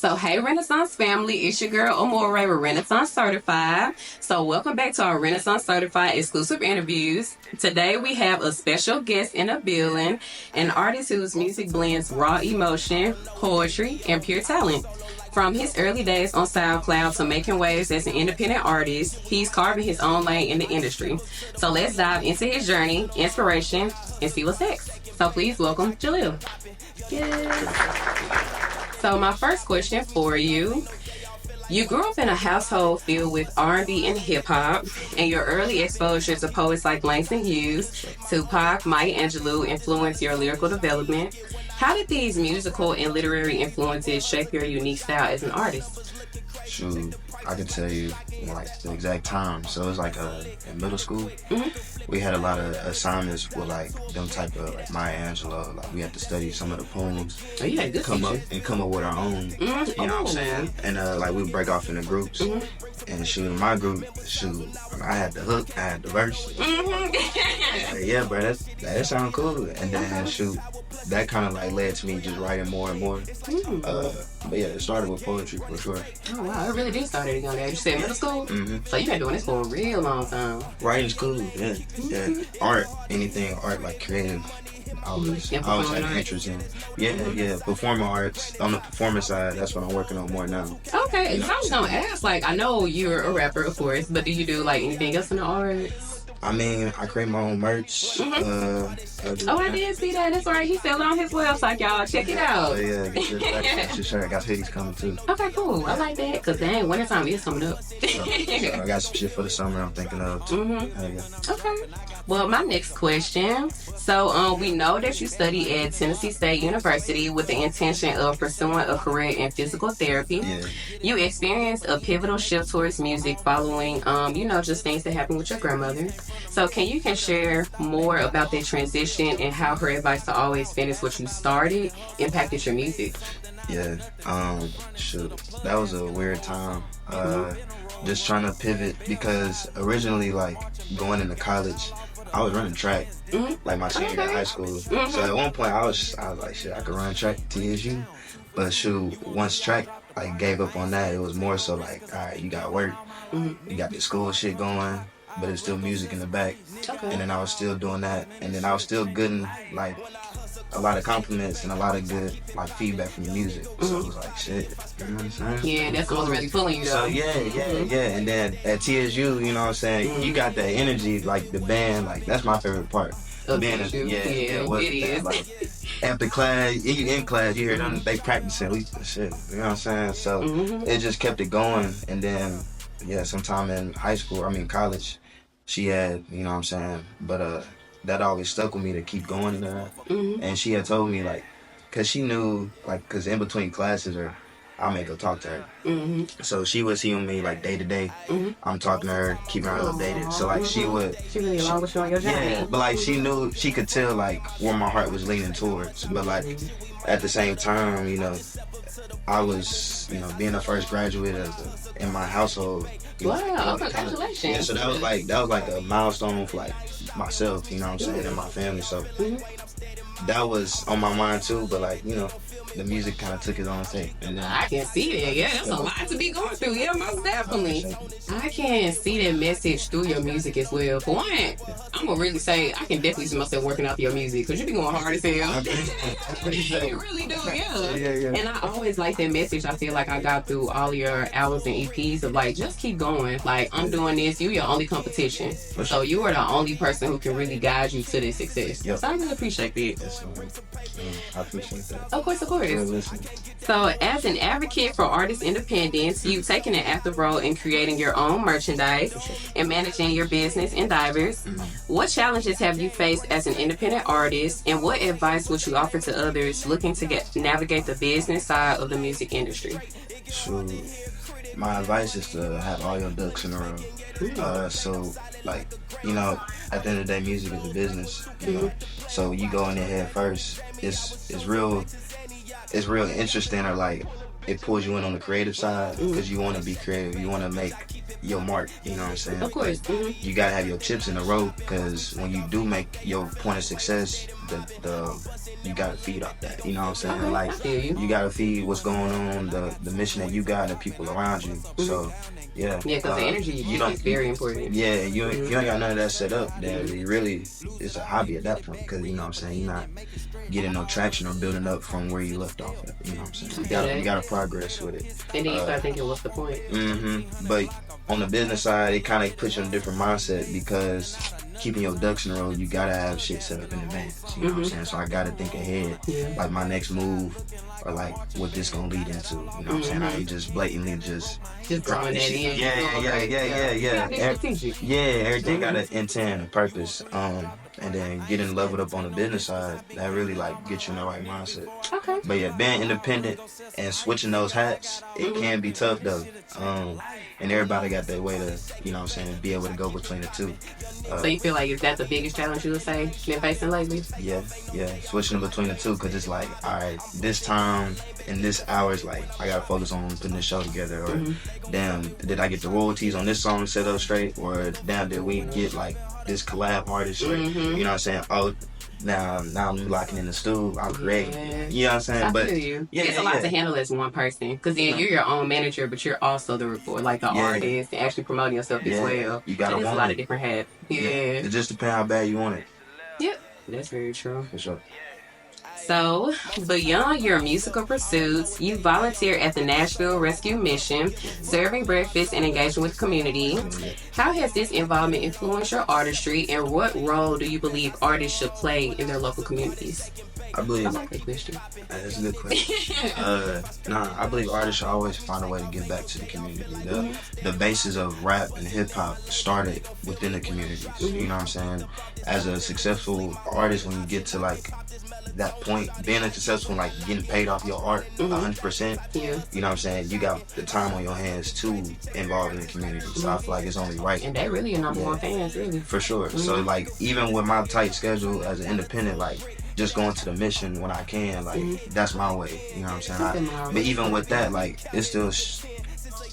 So, hey, Renaissance family, it's your girl Amoré, Renaissance Certified. So, welcome back to our Renaissance Certified exclusive interviews. Today, we have a special guest in the building, an artist whose music blends raw emotion, poetry, and pure talent. From his early days on SoundCloud to making waves as an independent artist, he's carving his own lane in the industry. So, let's dive into his journey, inspiration, and see what's next. So, please welcome Jaleel. Yes. So my first question for you, you grew up in a household filled with R&B and hip-hop, and your early exposure to poets like Langston Hughes, Tupac, Maya Angelou influenced your lyrical development. How did these musical and literary influences shape your unique style as an artist? Shoot, I can tell you like the exact time. So it was like in middle school, we had a lot of assignments with like them type of like Maya Angelou. Like we had to study some of the poems. Oh, you had a good come up with our own. You know what I'm saying? And like we break off into groups. And shoot, in my group, I had the hook, I had the verse. Like, yeah, bro, that sound cool. And then shoot, that kind of like led to me just writing more and more. But yeah, it started with poetry for sure. Oh wow, it really did start at a young age. You said middle school? So you've been doing this for a real long time. Writing's cool, yeah. Art, anything art like creative. I always had an interest in. Yeah. Performing arts on the performance side. That's what I'm working on more now. Okay, I was gonna ask. Like, I know you're a rapper, of course, but do you do like anything else in the arts? I mean, I create my own merch. I did see that. That's right. He selling on his website, y'all. Check it out. Get your I got hoodies coming too. Okay, cool. I like that because dang, wintertime is coming up. So I got some shit for the summer I'm thinking of too. Okay. Well, my next question. So, we know that you study at Tennessee State University with the intention of pursuing a career in physical therapy. Yeah. You experienced a pivotal shift towards music following, just things that happened with your grandmother. So, can you share more about that transition and how her advice to always finish what you started impacted your music? Yeah. Shoot, that was a weird time. Just trying to pivot because originally, like going into college, I was running track, like my senior year in high school. So at one point, I was like, shit, I could run track at TSU. But shoot, once track like gave up on that, it was more so like, all right, you got work, you got the school shit going, but it's still music in the back. And then I was still doing that, and then I was still getting like a lot of compliments and a lot of good like feedback from your music. So it was like shit. You know what I'm saying? Yeah, that's what's really pulling you though. So yeah. And then at TSU, you know what I'm saying, you got that energy, like the band, like that's my favorite part. Being it is. Like, after class, you in class, you hear them, they practicing, shit. You know what I'm saying? So it just kept it going. And then sometime in college, she had, you know what I'm saying, but that always stuck with me to keep going in that. And she had told me, like, because she knew, like, because in between classes, I'll make her talk to her. So she would see me, like, day to day. I'm talking to her, keeping her updated. So, like, she really along with you on your journey. Yeah, but, like, she could tell, like, where my heart was leaning towards. But, like, at the same time, you know, I was, being the first graduate in my household. Wow, congratulations. Yeah, so that was like a milestone for like myself, you know what I'm saying, and my family. So that was on my mind too, but like, the music kind of took its own thing. And then, I can see that. Yeah, that's a lot to be going through. Yeah, most definitely. I can see that message through your music as well. For one, I'm going to really say I can definitely see myself working out your music because you be going hard as hell. You really do, yeah. And I always like that message. I feel like I got through all your albums and EPs of like, just keep going. Like, I'm doing this. You're your only competition. So you are the only person who can really guide you to this success. So I really appreciate that. I appreciate that. Of course. So, as an advocate for artist independence, you've taken an active role in creating your own merchandise and managing your business endeavors. What challenges have you faced as an independent artist, and what advice would you offer to others looking to navigate the business side of the music industry? Sure. My advice is to have all your ducks in a row. So, like, at the end of the day, music is a business. So you go in there head first. It's real interesting, or like it pulls you in on the creative side because you want to be creative. You want to make your mark. You know what I'm saying? Of course. You gotta have your chips in a row because when you do make your point of success, the you gotta feed off that. You know what I'm saying? Okay, Like you gotta feed what's going on, the mission that you got, and the people around you. So yeah. Yeah, because the energy you keep is very important. Yeah, if you ain't got none of that set up, then it really it's a hobby at that point because you know what I'm saying, you're not getting no traction or building up from where you left off at. You know what I'm saying? You gotta progress with it. And then you start thinking, what's the point? But on the business side, it kind of puts you in a different mindset because keeping your ducks in a row, you gotta have shit set up in advance. You know what I'm saying? So I gotta think ahead, like my next move or like what this gonna lead into. You know what I'm saying? I ain't just blatantly just throwing that in. Yeah, everything got an intent and purpose. And then getting leveled up on the business side, that really like gets you in the right mindset. Okay. But yeah, being independent and switching those hats, it can be tough though. And everybody got their way to, you know what I'm saying, be able to go between the two. So you feel like is that the biggest challenge you would say been facing lately? Yeah, switching between the two, because it's like, all right, this time and this hour is like, I gotta focus on putting this show together, or damn, did I get the royalties on this song set up straight, or damn, did we get like this collab artist straight? You know what I'm saying? Oh, now I'm locking in the studio, I'm creating. You know what I'm saying? I feel you. It's a lot to handle as one person, because then you're your own manager, but you're also the reporter, like the artist, and actually promoting yourself as well. You gotta so there's a lot of different hats. It just depends how bad you want it. Yep, that's very true. For sure. So, beyond your musical pursuits, you volunteer at the Nashville Rescue Mission, serving breakfast and engaging with the community. How has this involvement influenced your artistry, and what role do you believe artists should play in their local communities? I believe. I like that question. That's a good question. I believe artists should always find a way to give back to the community. The basis of rap and hip hop started within the communities. You know what I'm saying? As a successful artist, when you get to like that point, being successful, like getting paid off your art 100%. You know what I'm saying? You got the time on your hands to involve in the community. So I feel like it's only right. And they really your number one fans, really. For sure. So like even with my tight schedule as an independent, like just going to the mission when I can, like that's my way. You know what I'm saying? But even with that, like it's still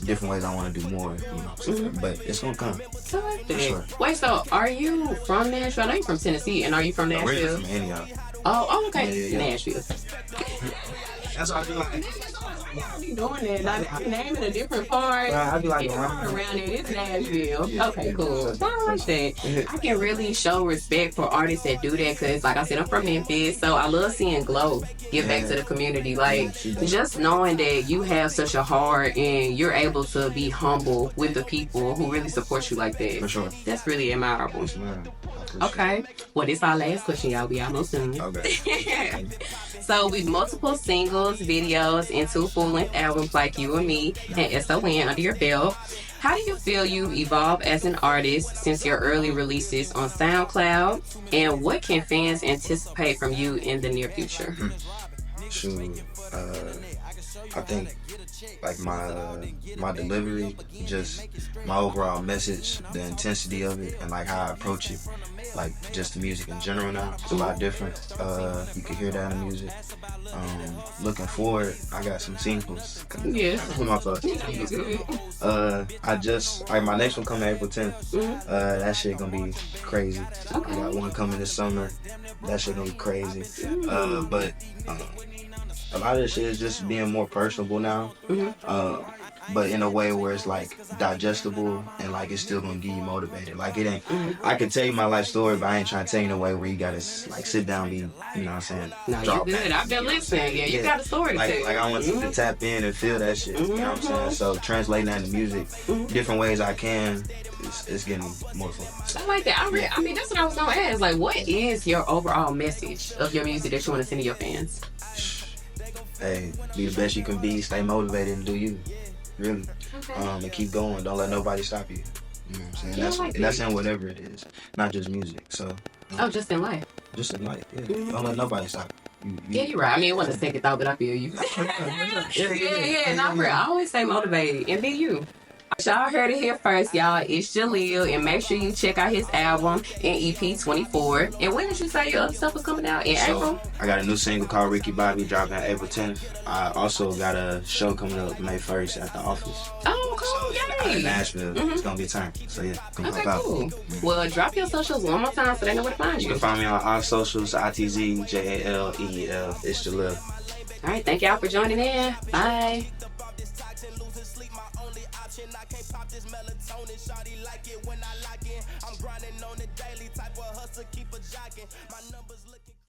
different ways I want to do more. You know what I'm saying? But it's gonna come. I like that. Sure. Wait, so are you from Nashville? I know you're from Tennessee, and are you from Nashville? Originally from Antioch. Oh, okay. Yeah. Nashville. That's what I do. Like, I be doing that. Like, naming a different part. I be like, around it. It's Nashville. Okay, cool. I like that. I can really show respect for artists that do that, because, like I said, I'm from Memphis, so I love seeing Glow give back to the community. Like, just knowing that you have such a heart and you're able to be humble with the people who really support you like that. For sure. That's really admirable. Yes, ma'am. Okay. Well, this is our last question, y'all. We almost done. Okay. So, with multiple singles, videos, and 2 full-length albums like You and Me and SON under your belt, how do you feel you've evolved as an artist since your early releases on SoundCloud? And what can fans anticipate from you in the near future? Shoot, I think like my delivery, just my overall message, the intensity of it, and like how I approach it, like just the music in general now, it's a lot different. You can hear that in the music. Looking forward, I got some singles. Yeah. My fault. My next one coming April 10th. That shit gonna be crazy. Okay. I got one coming this summer. That shit gonna be crazy. But a lot of this shit is just being more personable now. But in a way where it's like digestible and like it's still gonna get you motivated. Like it ain't. I can tell you my life story, but I ain't trying to tell you in a way where you gotta like sit down and be, you know what I'm saying? No, you good. I've been listening. Yeah, you got a story to tell. Like I want you to tap in and feel that shit. You know what I'm saying? So translating that into music, different ways I can, it's getting more fun. I like that. I mean, that's what I was gonna ask. Like, what is your overall message of your music that you want to send to your fans? Hey, be the best you can be. Stay motivated and do you. Really. Okay. And keep going. Don't let nobody stop you. You know what I'm saying? That's in whatever it is, not just music. So. Just in life. Just in life. Yeah. Don't let nobody stop you. Yeah, you're right. I mean, it wasn't a second thought, but I feel you. Yeah. Not real. I always stay motivated and be you. Y'all heard it here first, y'all. It's Jaleel, and make sure you check out his album in EP 24. And when did you say your other stuff was coming out? In April? I got a new single called Ricky Bobby dropping April 10th. I also got a show coming up May 1st at the office. Oh, cool. Out Yay. in Nashville. It's gonna be a time. So yeah, come Okay, pop out. cool. Well, drop your socials one more time so they know where to find You you. can find me on all socials, ITZJALEEL. It's Jaleel. All right, thank y'all for joining in. Bye. I can't pop this melatonin, shawty like it when I like it. I'm grinding on the daily type of hustle, keep a jocking. My numbers looking